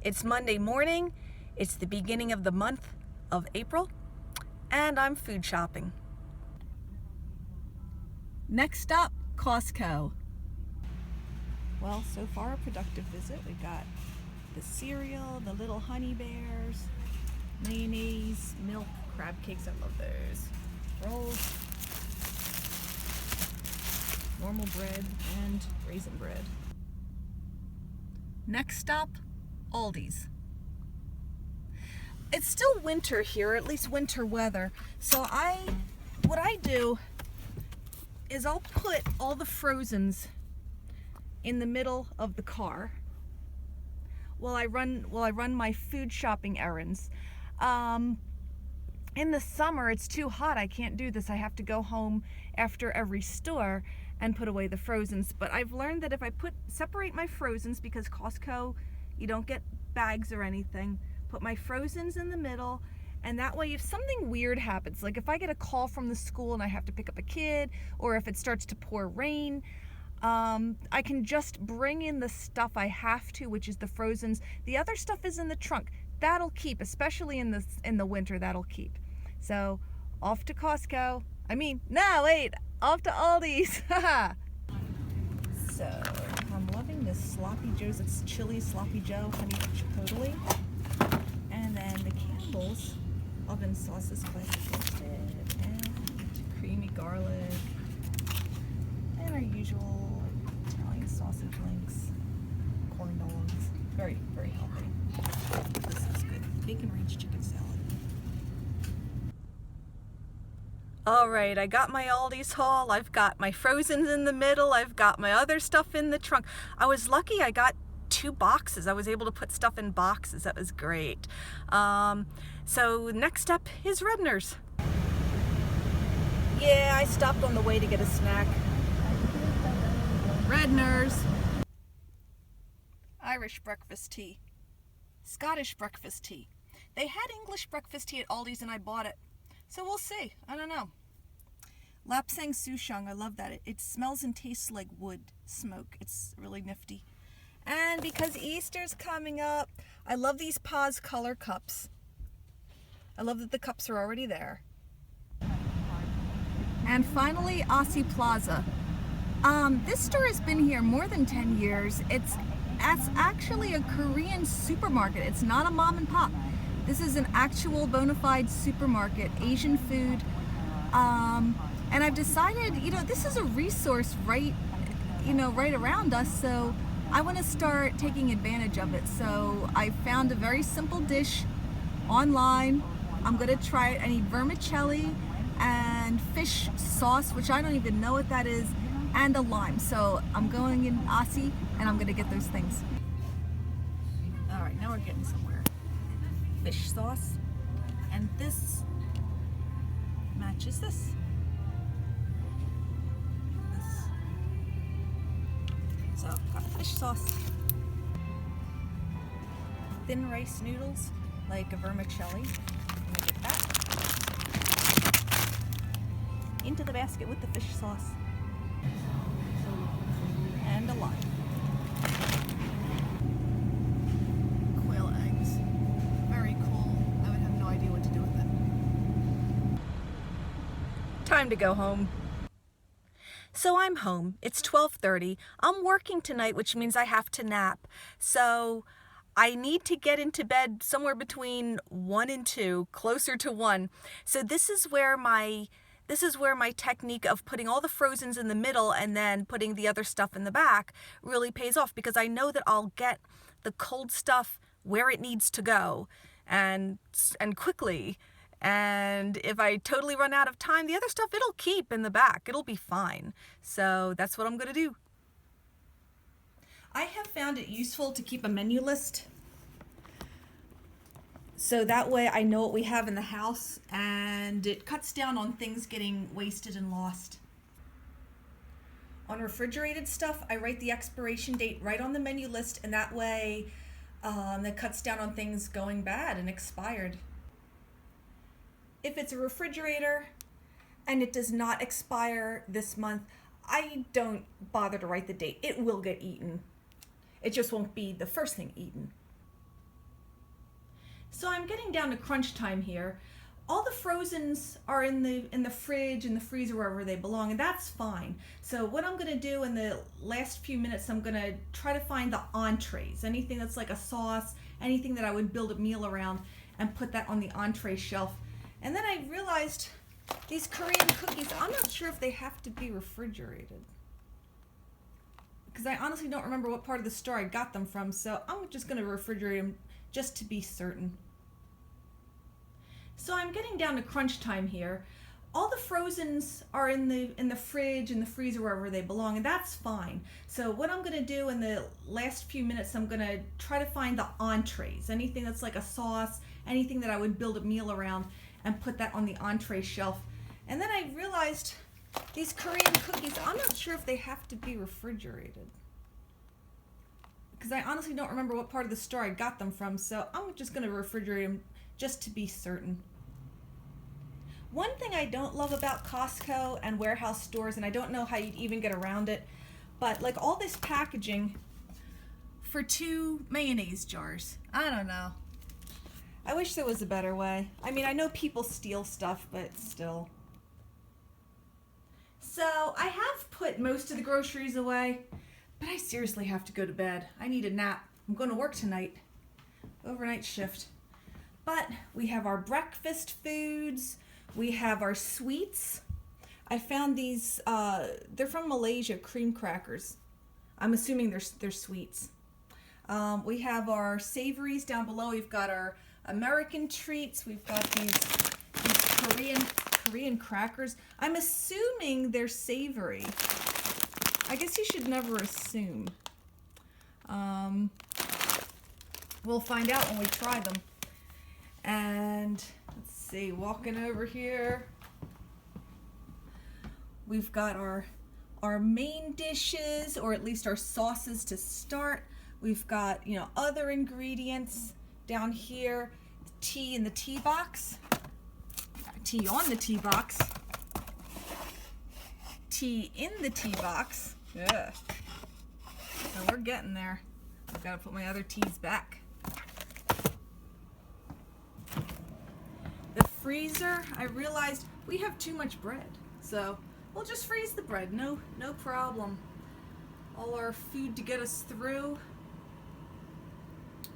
It's Monday morning, it's the beginning of the month of April, and I'm food shopping. Next up, Costco. Well, so far a productive visit. We got the cereal, the little honey bears, mayonnaise, milk, crab cakes, I love those, rolls, normal bread, and raisin bread. Next stop, Aldi's. It's still winter here, at least winter weather. So what I do is I'll put all the frozens in the middle of the car while I run my food shopping errands. In the summer, it's too hot. I can't do this. I have to go home after every store and put away the frozens. But I've learned that if I separate my frozens, because Costco, you don't get bags or anything, put my frozens in the middle, and that way if something weird happens, like if I get a call from the school and I have to pick up a kid, or if it starts to pour rain, I can just bring in the stuff I have to, which is the frozens. The other stuff is in the trunk. That'll keep, especially in the winter, that'll keep. So off to Costco. Off to Aldi's. So I'm loving this Sloppy Joe's. It's chili Sloppy Joe, honey chipotle. And then the Campbell's oven sauces, spicy toasted, and creamy garlic. And our usual Italian sausage links, corn dogs. Very, very healthy. This is good. Bacon ranch chicken salad. All right, I got my Aldi's haul. I've got my frozens in the middle. I've got my other stuff in the trunk. I was lucky I got 2 boxes. I was able to put stuff in boxes. That was great. So next up is Redner's. Yeah, I stopped on the way to get a snack. Redner's. Irish breakfast tea. Scottish breakfast tea. They had English breakfast tea at Aldi's and I bought it. So we'll see. I don't know. Lapsang Souchong. I love that. It smells and tastes like wood smoke. It's really nifty. And because Easter's coming up, I love these Paz color cups. I love that the cups are already there. And finally, Aussie Plaza. This store has been here more than 10 years. It's actually a Korean supermarket. It's not a mom and pop. This is an actual bona fide supermarket, Asian food. And I've decided, this is a resource right around us. So I want to start taking advantage of it. So I found a very simple dish online. I'm going to try it. I need vermicelli and fish sauce, which I don't even know what that is, and a lime. So I'm going in Aussie and I'm going to get those things. All right, now we're getting somewhere. Fish sauce, and this matches this. So, got fish sauce. Thin rice noodles, like a vermicelli. I'm gonna get that into the basket with the fish sauce. And a lime. Quail eggs. Very cool. I would have no idea what to do with it. Time to go home. So I'm home. It's 12:30. I'm working tonight, which means I have to nap. So I need to get into bed somewhere between 1 and 2, closer to 1. So this is where my technique of putting all the frozens in the middle and then putting the other stuff in the back really pays off, because I know that I'll get the cold stuff where it needs to go and quickly. And if I totally run out of time, the other stuff, it'll keep in the back. It'll be fine. So that's what I'm going to do. I have found it useful to keep a menu list. So that way I know what we have in the house, and it cuts down on things getting wasted and lost. On refrigerated stuff, I write the expiration date right on the menu list, and that way that cuts down on things going bad and expired. If it's a refrigerator and it does not expire this month, I don't bother to write the date. It will get eaten. It just won't be the first thing eaten. So I'm getting down to crunch time here. All the frozens are in the fridge and the freezer wherever they belong, and that's fine. So what I'm gonna do in the last few minutes, I'm gonna try to find the entrees, anything that's like a sauce, anything that I would build a meal around, and put that on the entree shelf. And then I realized these Korean cookies, I'm not sure if they have to be refrigerated, because I honestly don't remember what part of the store I got them from, so I'm just gonna refrigerate them just to be certain. So I'm getting down to crunch time here. All the frozens are in the fridge and the freezer wherever they belong, and that's fine. So what I'm gonna do in the last few minutes, I'm gonna try to find the entrees, anything that's like a sauce, anything that I would build a meal around, and put that on the entree shelf. And then I realized these Korean cookies, I'm not sure if they have to be refrigerated, because I honestly don't remember what part of the store I got them from, so I'm just gonna refrigerate them just to be certain. One thing I don't love about Costco and warehouse stores, and I don't know how you'd even get around it, but like all this packaging for 2 mayonnaise jars. I don't know. I wish there was a better way. I mean, I know people steal stuff, but still. So I have put most of the groceries away, but I seriously have to go to bed. I need a nap. I'm going to work tonight. Overnight shift. But we have our breakfast foods. We have our sweets. I found these, they're from Malaysia, cream crackers. I'm assuming they're sweets. We have our savories down below. We've got our American treats. We've got these Korean crackers. I'm assuming they're savory. I guess you should never assume. We'll find out when we try them. And let's see, walking over here, we've got our main dishes, or at least our sauces to start. We've got, other ingredients down here. Tea in the tea box. Tea on the tea box. Tea in the tea box. Yeah. So we're getting there. I've got to put my other teas back. The freezer, I realized we have too much bread. So we'll just freeze the bread. No problem. All our food to get us through.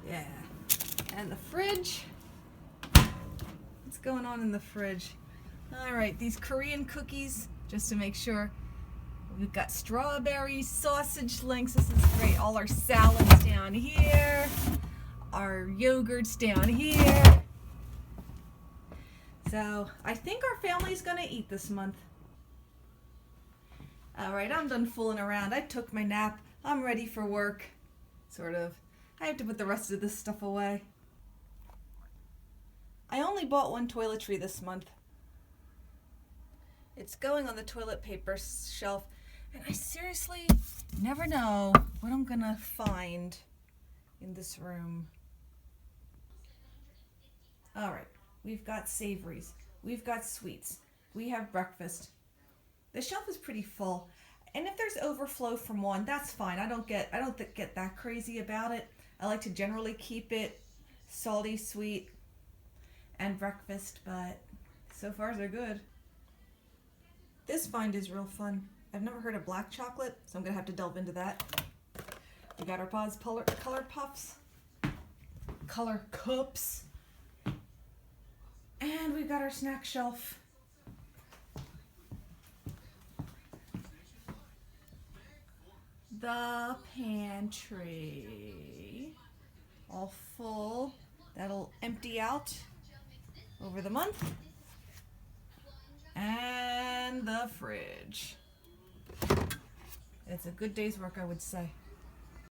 Yeah. And the fridge. What's going on in the fridge? All right, these Korean cookies, just to make sure. We've got strawberries, sausage links. This is great. All our salads down here. Our yogurts down here. So I think our family's gonna eat this month. All right, I'm done fooling around. I took my nap. I'm ready for work. Sort of. I have to put the rest of this stuff away. I only bought 1 toiletry this month. It's going on the toilet paper shelf, and I seriously never know what I'm gonna find in this room. All right, we've got savories, we've got sweets, we have breakfast. The shelf is pretty full, and if there's overflow from one, that's fine. I don't get that crazy about it. I like to generally keep it salty, sweet, and breakfast, but so far so good. This find is real fun. I've never heard of black chocolate, so I'm gonna have to delve into that. We got our Paws color puffs, color cups, and we've got our snack shelf. The pantry, all full. That'll empty out over the month. And the fridge. It's a good day's work, I would say.